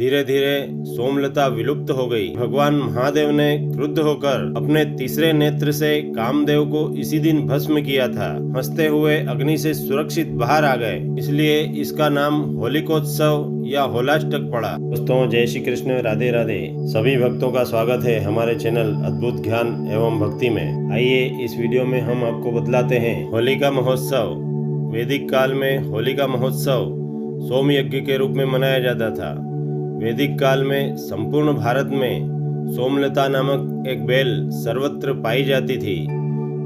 धीरे धीरे सोमलता विलुप्त हो गई। भगवान महादेव ने क्रुद्ध होकर अपने तीसरे नेत्र से कामदेव को इसी दिन भस्म किया था। हंसते हुए अग्नि से सुरक्षित बाहर आ गए, इसलिए इसका नाम होलिकोत्सव या होलाष्टक पड़ा। दोस्तों, जय श्री कृष्ण, राधे राधे। सभी भक्तों का स्वागत है हमारे चैनल अद्भुत ज्ञान एवं भक्ति में। आइए इस वीडियो में हम आपको बतलाते हैं होलिका महोत्सव। वैदिक काल में होलिका महोत्सव सोम यज्ञ के रूप में मनाया जाता था। वैदिक काल में संपूर्ण भारत में सोमलता नामक एक बेल सर्वत्र पाई जाती थी,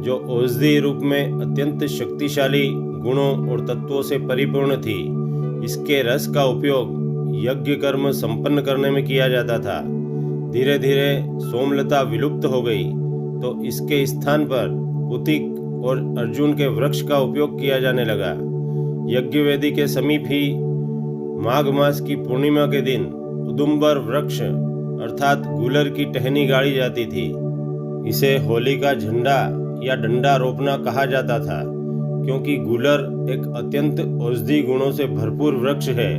जो औषधि रूप में अत्यंत शक्तिशाली गुणों और तत्वों से परिपूर्ण थी। इसके रस का उपयोग यज्ञ कर्म संपन्न करने में किया जाता था। धीरे धीरे सोमलता विलुप्त हो गई तो इसके स्थान पर पुतिक और अर्जुन के वृक्ष का उपयोग किया जाने लगा। यज्ञ वेदी के समीप ही माघ मास की पूर्णिमा के दिन उदुम्बर वृक्ष अर्थात गुलर की टहनी गाड़ी जाती थी। इसे होली का झंडा या डंडा रोपना कहा जाता था, क्योंकि गुलर एक अत्यंत औषधि गुणों से भरपूर वृक्ष है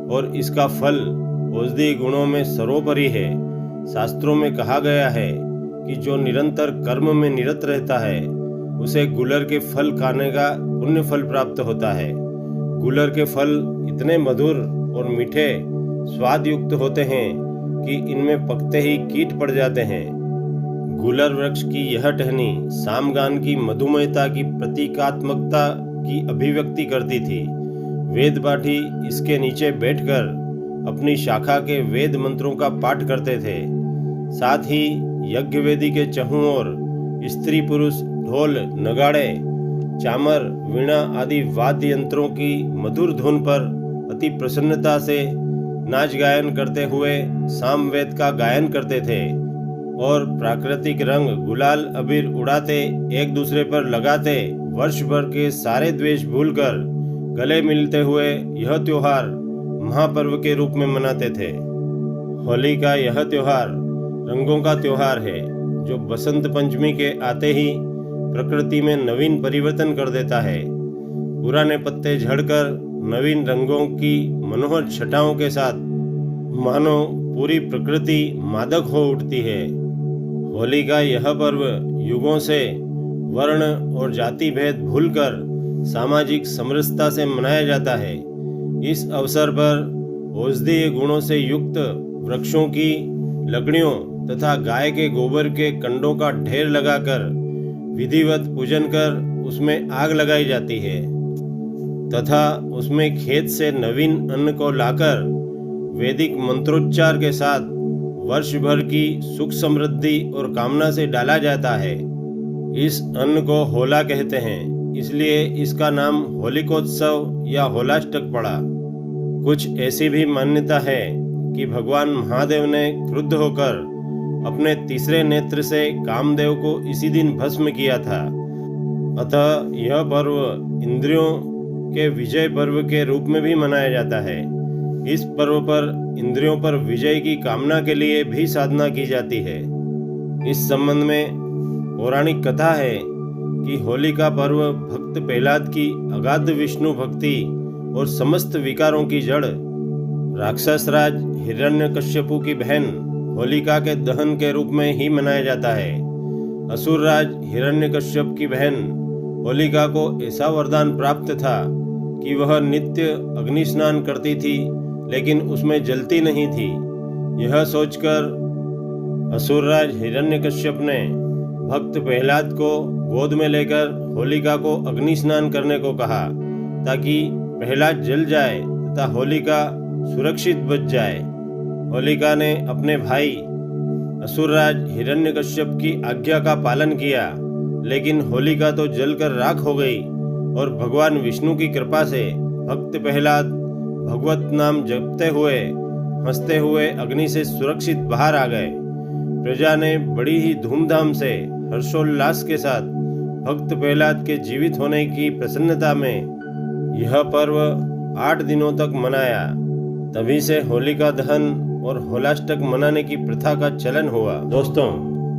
और इसका फल औषधि गुणों में सर्वोपरि है। शास्त्रों में कहा गया है कि जो निरंतर कर्म में निरत रहता है उसे गुलर के फल खाने का पुण्य फल प्राप्त होता है। गुलर के फल इतने मधुर और मीठे स्वाद युक्त होते हैं कि इनमें पकते ही कीट पड़ जाते हैं। गुलर वृक्ष की यह टहनी सामगान की मधुमेहता की प्रतीकात्मकता की अभिव्यक्ति करती थी। वेद पाठी इसके नीचे बैठकर अपनी शाखा के वेद मंत्रों का पाठ करते थे। साथ ही यज्ञ वेदी के चहुं ओर स्त्री पुरुष ढोल, नगाड़े, चामर, वीणा आदि वाद्य यंत्रों की मधुर धुन पर अति प्रसन्नता से नाच गायन करते हुए सामवेद का गायन करते थे और प्राकृतिक रंग, गुलाल, अबीर उड़ाते, एक दूसरे पर लगाते वर्ष भर के सारे द्वेष भूलकर गले मिलते हुए यह त्योहार महापर्व के रूप में मनाते थे। होली का यह त्योहार रंगों का त्योहार है, जो बसंत पंचमी के आते ही प्रकृति में नवीन परिवर्तन कर देता है। पुराने पत्ते झड़कर नवीन रंगों की मनोहर छटाओं के साथ मानो पूरी प्रकृति मादक हो उठती है। होली का यह पर्व युगों से वर्ण और जाति भेद भूलकर सामाजिक समरसता से मनाया जाता है। इस अवसर पर औषधीय गुणों से युक्त वृक्षों की लकड़ियों तथा गाय के गोबर के कंडों का ढेर लगाकर विधिवत पूजन कर उसमें आग लगाई जाती है तथा उसमें खेत से नवीन अन्न को लाकर वैदिक मंत्रोच्चार के साथ वर्ष भर की सुख समृद्धि और कामना से डाला जाता है। इस अन्न को होला कहते हैं, इसलिए इसका नाम होलिकोत्सव या होलाष्टक पड़ा। कुछ ऐसी भी मान्यता है कि भगवान महादेव ने क्रुद्ध होकर अपने तीसरे नेत्र से कामदेव को इसी दिन भस्म किया था। अतः यह पर्व इंद्रियों के विजय पर्व के रूप में भी मनाया जाता है। इस पर्व पर इंद्रियों पर विजय की कामना के लिए भी साधना की जाती है। इस संबंध में पौराणिक कथा है कि होली का पर्व भक्त प्रहलाद की अगाध विष्णु भक्ति और समस्त विकारों की जड़ राक्षस राज हिरण्यकश्यपु की बहन होलिका के दहन के रूप में ही मनाया जाता है। असुर राज हिरण्यकश्यप की बहन होलिका को ऐसा वरदान प्राप्त था कि वह नित्य अग्नि स्नान करती थी, लेकिन उसमें जलती नहीं थी। यह सोचकर असुरराज हिरण्यकश्यप ने भक्त प्रहलाद को गोद में लेकर होलिका को अग्नि स्नान करने को कहा, ताकि प्रहलाद जल जाए तथा होलिका सुरक्षित बच जाए। होलिका ने अपने भाई असुरराज हिरण्यकश्यप की आज्ञा का पालन किया, लेकिन होलिका तो जलकर राख हो गई और भगवान विष्णु की कृपा से भक्त प्रहलाद भगवत नाम जपते हुए हंसते हुए अग्नि से सुरक्षित बाहर आ गए। प्रजा ने बड़ी ही धूमधाम से हर्षोल्लास के साथ भक्त प्रहलाद के जीवित होने की प्रसन्नता में यह पर्व 8 दिनों तक मनाया। तभी से होलिका दहन और होलाष्टक मनाने की प्रथा का चलन हुआ। दोस्तों,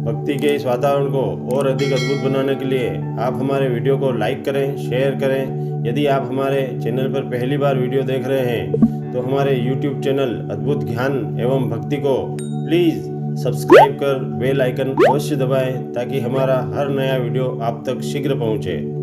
भक्ति के इस वातावरण को और अधिक अद्भुत बनाने के लिए आप हमारे वीडियो को लाइक करें, शेयर करें। यदि आप हमारे चैनल पर पहली बार वीडियो देख रहे हैं तो हमारे YouTube चैनल अद्भुत ज्ञान एवं भक्ति को प्लीज़ सब्सक्राइब कर बेल आइकन अवश्य दबाएं ताकि हमारा हर नया वीडियो आप तक शीघ्र पहुंचे।